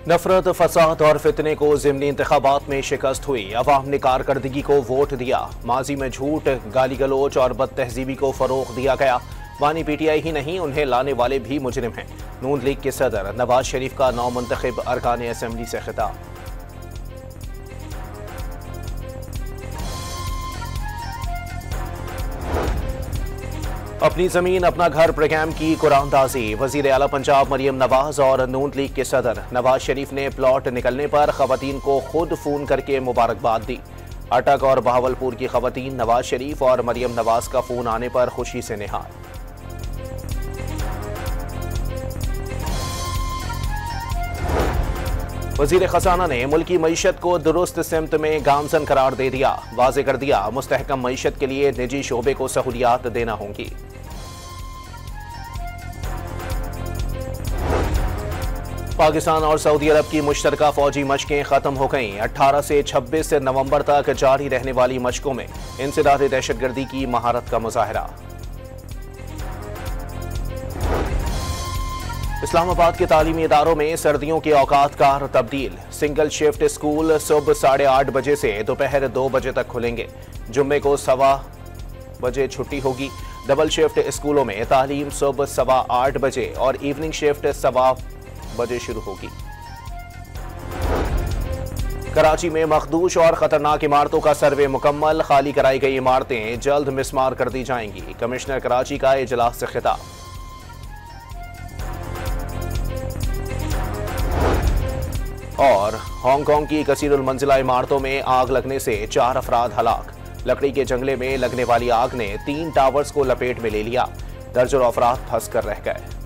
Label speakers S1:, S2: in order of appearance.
S1: नफरत, फसाद और फितने को ज़िमनी इंतखाबात में शिकस्त हुई। अवाम ने कारकर्दगी को वोट दिया। माजी में झूठ, गाली गलोच और बदतहजीबी को फरोग दिया गया। बानी पीटीआई ही नहीं, उन्हें लाने वाले भी मुजरिम हैं। नून लीग के सदर नवाज शरीफ का नौमुंतखब अरकान असम्बली से खिताब। अपनी जमीन अपना घर प्रोग्राम की कुरानदाजी। वजीर आला पंजाब मरियम नवाज और नून लीग के सदर नवाज शरीफ ने प्लॉट निकलने पर खवातीन को खुद फोन करके मुबारकबाद दी। अटक और बहावलपुर की खवातीन नवाज शरीफ और मरियम नवाज का फोन आने पर खुशी से निहाल। वजीर खजाना ने मुल्की मईशत को दुरुस्त सिमत में गामजन करार दे दिया। वाज़े कर दिया, मुस्तहकम मईशत के लिए निजी शोबे को सहूलियात देना होंगी। पाकिस्तान और सऊदी अरब की मुश्तरका फौजी मशकें खत्म हो गईं। 18 से 26 नवंबर तक जारी रहने वाली मशकों में इंसदाद दहशतगर्दी की महारत का मुजाहरा। इस्लामाबाद के तालीमी इदारों में सर्दियों के औकात का तब्दील। सिंगल शिफ्ट स्कूल सुबह 8:30 बजे से दोपहर 2 बजे तक खुलेंगे। जुम्मे को 1:15 बजे छुट्टी होगी। डबल शिफ्ट स्कूलों में तालीम सुबह 8:15 बजे और इवनिंग शिफ्ट 1:15 बजे शुरू होगी। कराची में मखदूश और खतरनाक इमारतों का सर्वे मुकम्मल। खाली कराई गई इमारतें जल्द मिसमार कर दी जाएंगी। कमिश्नर कराची का इजलास से खिताब। और हांगकांग की कसीरुल मंजिला इमारतों में आग लगने से 4 अफराद हलाक। लकड़ी के जंगले में लगने वाली आग ने 3 टावर्स को लपेट में ले लिया। दर्जनों अफराद फंस कर रह गए।